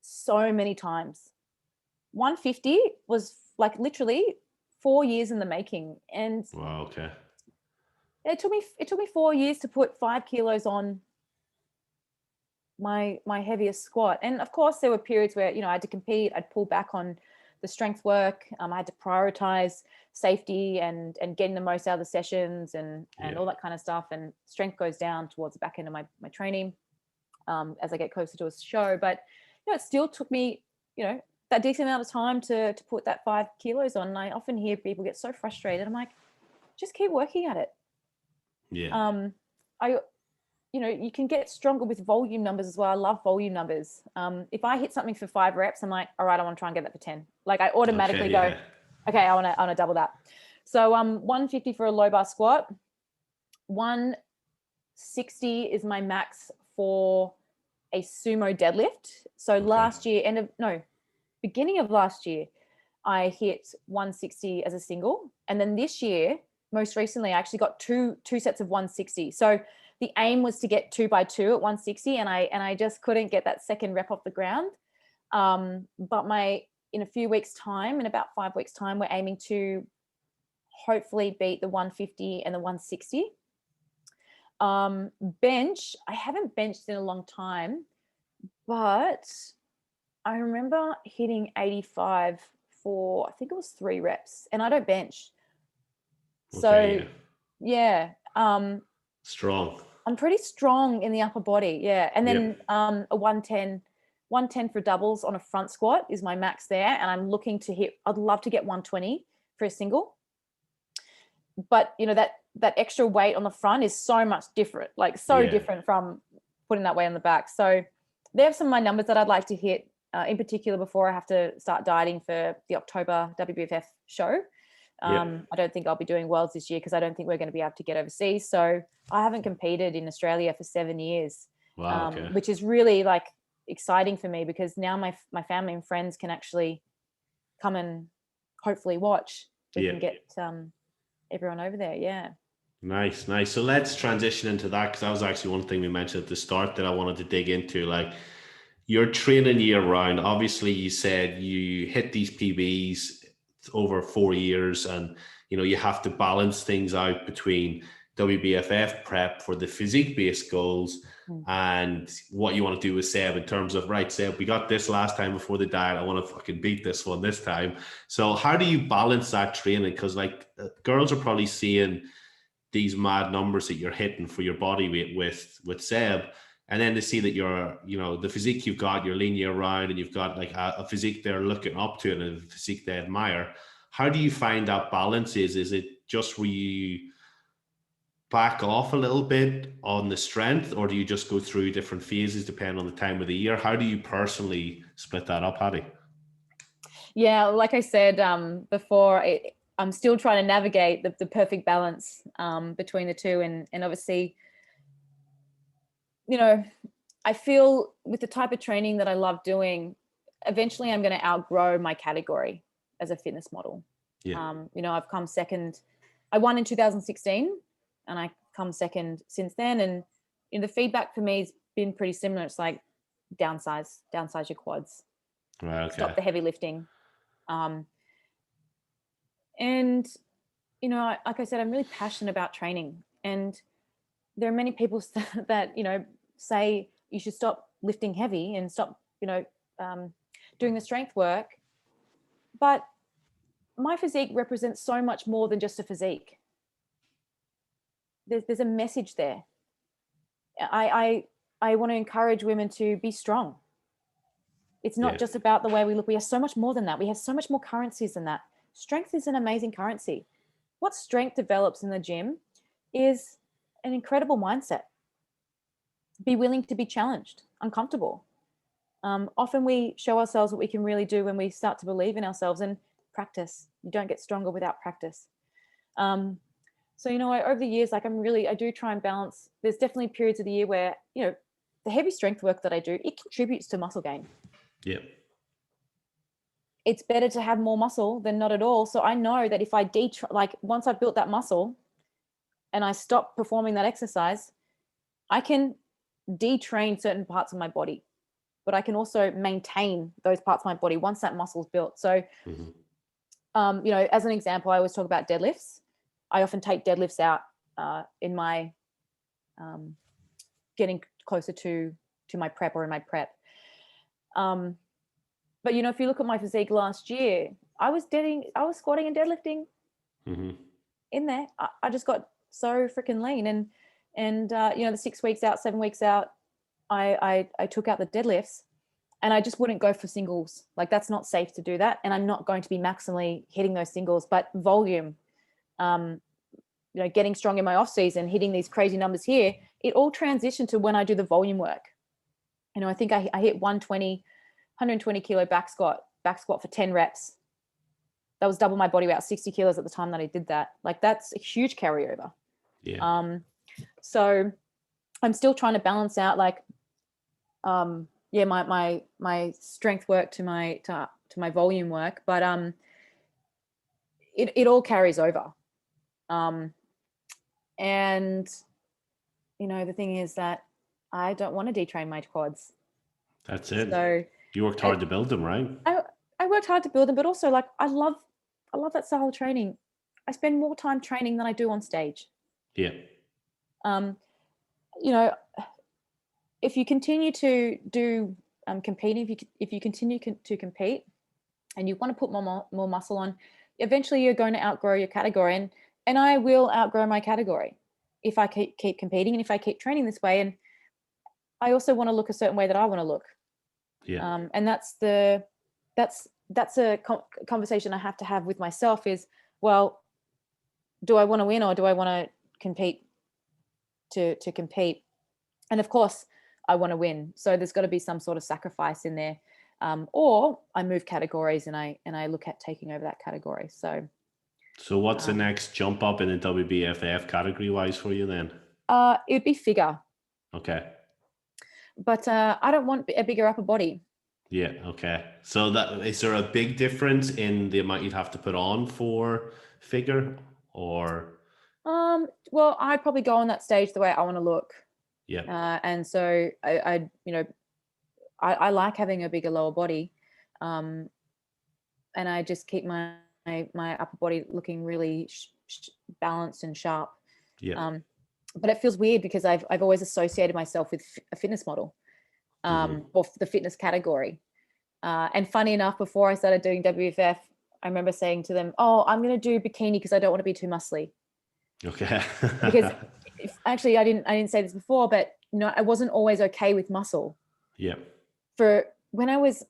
so many times. 150 was like literally 4 years in the making. And wow, okay. It took me 4 years to put 5 kilos on my heaviest squat. And of course there were periods where, I had to compete. I'd pull back on the strength work. I had to prioritize safety and getting the most out of the sessions and all that kind of stuff. And strength goes down towards the back end of my training as I get closer to a show. But, it still took me, that decent amount of time to put that 5 kilos on. And I often hear people get so frustrated. I'm like, just keep working at it. Yeah. You can get stronger with volume numbers as well. I love volume numbers. If I hit something for 5 reps, I'm like, all right, I want to try and get that for 10. Like I automatically go, okay, I want to double that. So 150 for a low bar squat. 160 is my max for a sumo deadlift. So beginning of last year, I hit 160 as a single. And then this year, most recently, I actually got two sets of 160. So the aim was to get 2x2 at 160, and I just couldn't get that second rep off the ground. But in a few weeks' time, in about 5 weeks' time, we're aiming to hopefully beat the 150 and the 160. Bench, I haven't benched in a long time, but I remember hitting 85 for, I think it was 3 reps, and I don't bench. Okay, so yeah. Strong. I'm pretty strong in the upper body. Yeah. And then a 110 for doubles on a front squat is my max there. And I'm looking to I'd love to get 120 for a single. But that extra weight on the front is so much different, different from putting that weight on the back. So there's some of my numbers that I'd like to hit in particular before I have to start dieting for the October WBFF show. I don't think I'll be doing worlds this year because I don't think we're going to be able to get overseas. So I haven't competed in Australia for 7 years, which is really exciting for me because now my family and friends can actually come and hopefully watch. We can get everyone over there. Yeah. Nice. So let's transition into that because that was actually one thing we mentioned at the start that I wanted to dig into. Like, you're training year round. Obviously, you said you hit these PBs over 4 years, and you have to balance things out between WBFF prep for the physique based goals and what you want to do with Seb in terms of, right, Seb, we got this last time before the diet. I want to fucking beat this one this time. So how do you balance that training? Because like girls are probably seeing these mad numbers that you're hitting for your body weight with Seb, and then they see that you're, you know, the physique you've got, you're lean year round, and you've got like a physique they're looking up to and a physique they admire. How do you find that balance? Is it just where you back off a little bit on the strength, or do you just go through different phases depending on the time of the year? How do you personally split that up, Hattie? Yeah, like I said before, I'm still trying to navigate the perfect balance between the two. And obviously, you know, I feel with the type of training that I love doing, eventually I'm going to outgrow my category as a fitness model. Yeah. You know, I've come second. I won in 2016 and I come second since then. And you know, the feedback for me has been pretty similar. It's like downsize your quads, Right, okay. stop the heavy lifting. And, you know, like I said, I'm really passionate about training, and there are many people that, you know, say you should stop lifting heavy and stop, you know, doing the strength work. But my physique represents so much more than just a physique. There's a message there. I want to encourage women to be strong. It's not just about the way we look. We have so much more than that. We have so much more currencies than that. Strength is an amazing currency. What strength develops in the gym is an incredible mindset. Be willing to be challenged, uncomfortable. Often we show ourselves what we can really do when we start to believe in ourselves, and practice. You don't get stronger without practice. So, you know, over the years, like I do try and balance. There's definitely periods of the year where, you know, the heavy strength work that I do, it contributes to muscle gain. Yep. It's better to have more muscle than not at all. So I know that if I once I've built that muscle and I stop performing that exercise, I can detrain certain parts of my body, but I can also maintain those parts of my body once that muscle's built. So, you know, as an example, I always talk about deadlifts. I often take deadlifts out in my getting closer to my prep or in my prep. But, you know, if you look at my physique last year, I was squatting and deadlifting in there. I just got so freaking lean. And you know, the 6 weeks out, 7 weeks out, I took out the deadlifts, and I just wouldn't go for singles. Like, that's not safe to do that. And I'm not going to be maximally hitting those singles, but volume, you know, getting strong in my off season, hitting these crazy numbers here, it all transitioned to when I do the volume work. You know, I think I hit 120 kilo back squat for 10 reps. That was double my body weight, 60 kilos at the time that I did that. Like, that's a huge carryover. Yeah. So I'm still trying to balance out, like, my strength work to my volume work, but it all carries over. And you know, the thing is that I don't want to detrain my quads. That's it. So you worked hard to build them, right? I worked hard to build them, but also, like, I love that style of training. I spend more time training than I do on stage. Yeah. You know, if you continue to do competing, if you continue to compete and you want to put more muscle on, eventually you're going to outgrow your category, and I will outgrow my category if I keep competing and if I keep training this way. And I also want to look a certain way that I want to look. Yeah. And that's a conversation I have to have with myself is, well, do I want to win, or do I want to compete to compete? And of course I want to win. So there's got to be some sort of sacrifice in there. Or I move categories and I look at taking over that category. So what's the next jump up in the WBFF category wise for you then? It would be figure. Okay. But I don't want a bigger upper body. Yeah. Okay. So is there a big difference in the amount you'd have to put on for figure, or? Well, I'd probably go on that stage the way I want to look. Yeah. And so I you know, I like having a bigger lower body, and I just keep my upper body looking really balanced and sharp. Yeah. but it feels weird because I've always associated myself with a fitness model, or the fitness category. And funny enough, before I started doing WFF, I remember saying to them, "Oh, I'm going to do bikini because I don't want to be too muscly." Okay. Because actually, I didn't say this before, but I wasn't always okay with muscle. Yeah. For when I was,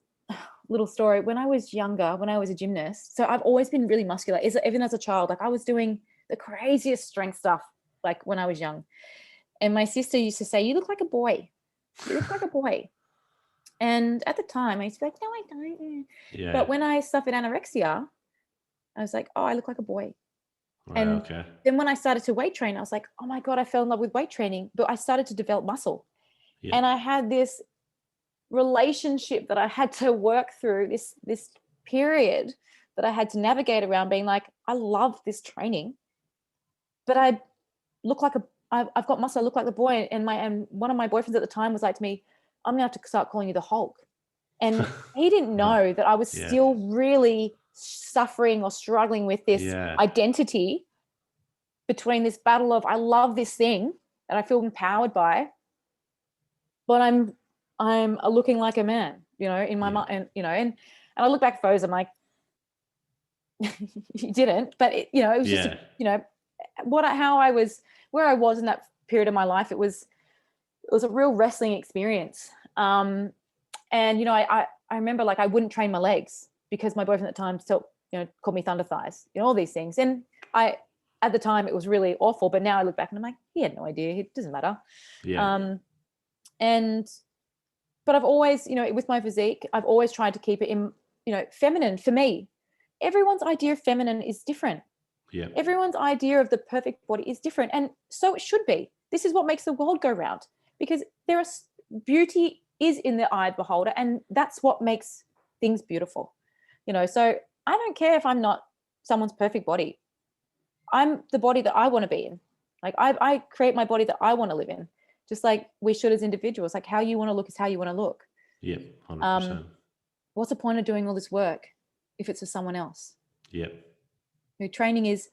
little story, when I was younger, when I was a gymnast, so I've always been really muscular. Even as a child, like I was doing the craziest strength stuff, like when I was young. And my sister used to say, "You look like a boy. You look like a boy." And at the time, I used to be like, "No, I don't." Yeah. But when I suffered anorexia, I was like, "Oh, I look like a boy." Right, And okay. then when I started to weight train, I was like, "Oh my God, I fell in love with weight training." But I started to develop muscle. Yeah. And I had this relationship that I had to work through, this period that I had to navigate around, being like, I love this training, but I look like I've got muscle, I look like the boy. And one of my boyfriends at the time was like to me, "I'm gonna have to start calling you the Hulk." And he didn't know that I was Yeah. still really suffering or struggling with this identity between this battle of, I love this thing that I feel empowered by, but I'm looking like a man, in my mind, and I look back at photos, I'm like, you didn't, but it was just, where I was in that period of my life. It was a real wrestling experience. And, I remember, like, I wouldn't train my legs because my boyfriend at the time still, called me thunder thighs, all these things. And at the time it was really awful, but now I look back and I'm like, he had no idea. It doesn't matter. Yeah. But I've always, with my physique, I've always tried to keep it in, feminine. For me, everyone's idea of feminine is different. Yeah. Everyone's idea of the perfect body is different. And so it should be. This is what makes the world go round, because beauty is in the eye of the beholder, and that's what makes things beautiful. So I don't care if I'm not someone's perfect body. I'm the body that I want to be in. Like I create my body that I want to live in. Just like we should as individuals. Like how you want to look is how you want to look. Yeah, 100%. What's the point of doing all this work if it's for someone else? Yeah. Your training is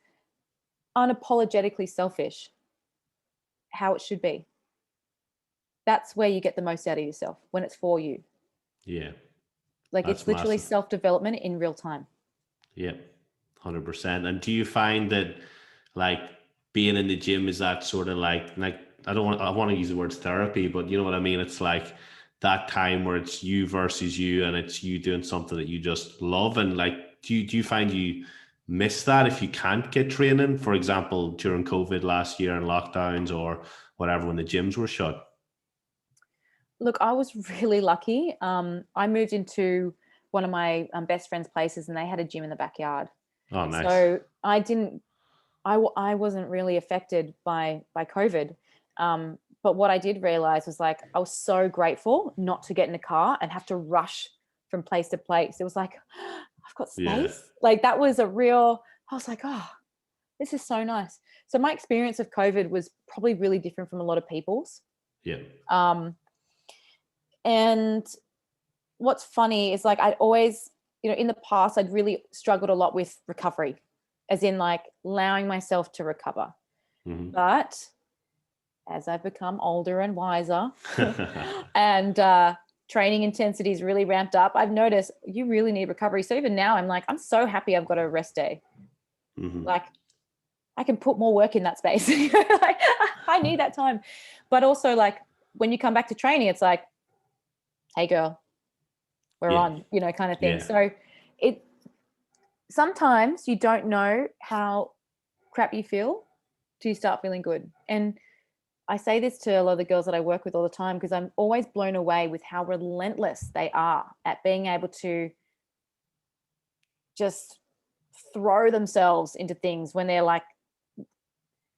unapologetically selfish, how it should be. That's where you get the most out of yourself, when it's for you. Yeah. Like That's it's literally massive. self-development in real time. Yeah, 100%. And do you find that, like, being in the gym, is that sort of like I want to use the word therapy, but you know what I mean? It's like that time where it's you versus you, and it's you doing something that you just love. And like, do you find you miss that if you can't get training, for example, during COVID last year and lockdowns or whatever, when the gyms were shut? Look, I was really lucky. I moved into one of my best friend's places, and they had a gym in the backyard. Oh, nice. So I wasn't really affected by COVID. But what I did realize was, like, I was so grateful not to get in a car and have to rush from place to place. It was like, I've got space. Yeah. Like that was I was like, oh, this is so nice. So my experience of COVID was probably really different from a lot of people's. Yeah. And what's funny is, like, I'd always, in the past, I'd really struggled a lot with recovery, as in like allowing myself to recover. Mm-hmm. But as I've become older and wiser and training intensity is really ramped up, I've noticed you really need recovery. So even now I'm like, I'm so happy I've got a rest day. Mm-hmm. Like I can put more work in that space. Like, I need that time. But also, like, when you come back to training, it's like, hey girl, we're on, kind of thing. Yeah. So sometimes you don't know how crap you feel till you start feeling good. And I say this to a lot of the girls that I work with all the time, because I'm always blown away with how relentless they are at being able to just throw themselves into things when they're like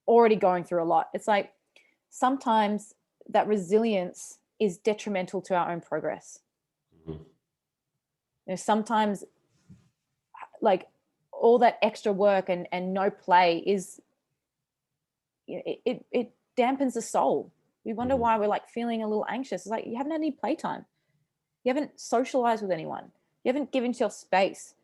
already going through a lot. It's like sometimes that resilience is detrimental to our own progress. Mm-hmm. Sometimes, like, all that extra work and no play is, it dampens the soul. We wonder why we're like feeling a little anxious. It's like, you haven't had any playtime. You haven't socialized with anyone. You haven't given yourself space.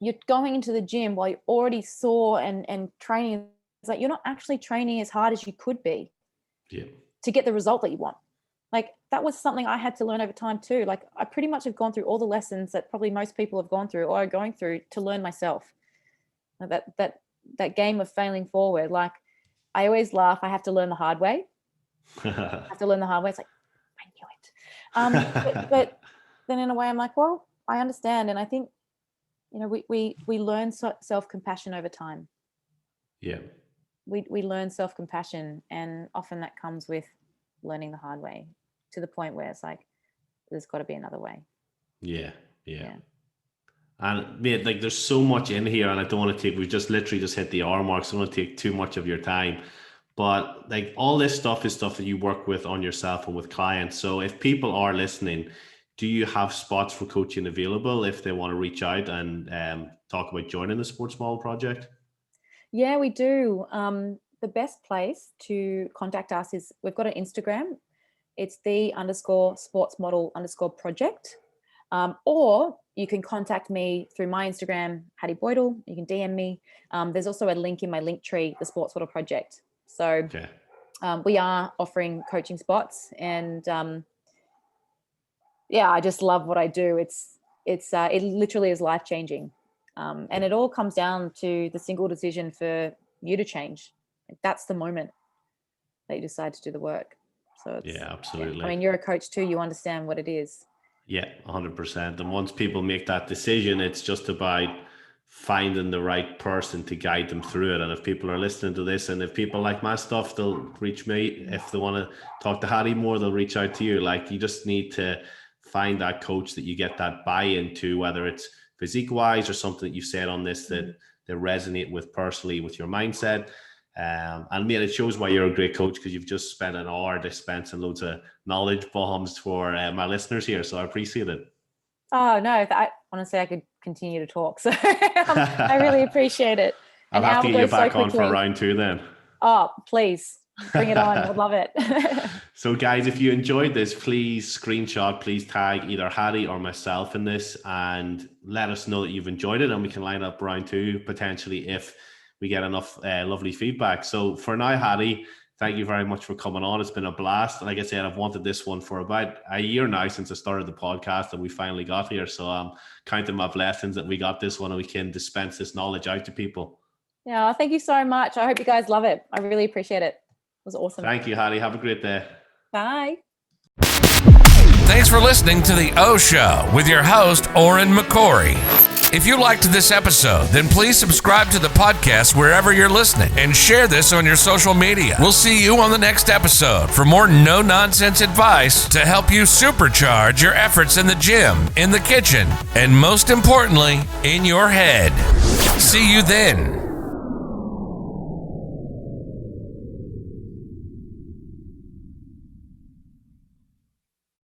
You're going into the gym while you're already sore and training like, you're not actually training as hard as you could be Yeah. to get the result that you want. Like, that was something I had to learn over time too. Like, I pretty much have gone through all the lessons that probably most people have gone through or are going through to learn myself. That game of failing forward. Like, I always laugh. I have to learn the hard way. I have to learn the hard way. It's like, I knew it. But then in a way I'm like, well, I understand. And I think, you know, we learn self-compassion over time. Yeah. We learn self-compassion, and often that comes with learning the hard way, to the point where it's like, there's got to be another way. Yeah. And mate, like, there's so much in here, and I don't want to take, we've just literally just hit the hour mark, so I don't want to take too much of your time. But like, all this stuff is stuff that you work with on yourself and with clients. So if people are listening, do you have spots for coaching available if they want to reach out and talk about joining the Sports Model Project? Yeah, we do. The best place to contact us is, we've got an Instagram. It's _sportsmodel_project. Or you can contact me through my Instagram, Hattie Boydle. You can DM me. There's also a link in my link tree, the Sports Model Project. So we are offering coaching spots, and I just love what I do. It literally is life-changing. And it all comes down to the single decision for you to change. That's the moment that you decide to do the work. So absolutely. I mean, you're a coach too. You understand what it is. Yeah, 100%. And once people make that decision, it's just about finding the right person to guide them through it. And if people are listening to this, and if people like my stuff, they'll reach me. If they want to talk to Hattie more, they'll reach out to you. Like, you just need to find that coach that you get that buy-in to, whether it's physique wise or something that you've said on this that they resonate with personally with your mindset. And mate, it shows why you're a great coach, because you've just spent an hour dispensing loads of knowledge bombs for my listeners here. So I appreciate it. Oh, no, honestly, I could continue to talk. So I really appreciate it. I'll have to get you back on for round 2 then. Oh, please. Bring it on. I'd love it. So guys, if you enjoyed this, please screenshot, please tag either Hattie or myself in this, and let us know that you've enjoyed it, and we can line up round 2 potentially if we get enough lovely feedback. So for now, Hattie, thank you very much for coming on. It's been a blast. Like I said, I've wanted this one for about a year now, since I started the podcast, and we finally got here. So I'm counting my blessings that we got this one and we can dispense this knowledge out to people. Yeah, thank you so much. I hope you guys love it. I really appreciate it. It was awesome. Thank you, Hattie. Have a great day. Bye. Thanks for listening to The O Show with your host, Oren McCory. If you liked this episode, then please subscribe to the podcast wherever you're listening and share this on your social media. We'll see you on the next episode for more no-nonsense advice to help you supercharge your efforts in the gym, in the kitchen, and most importantly, in your head. See you then.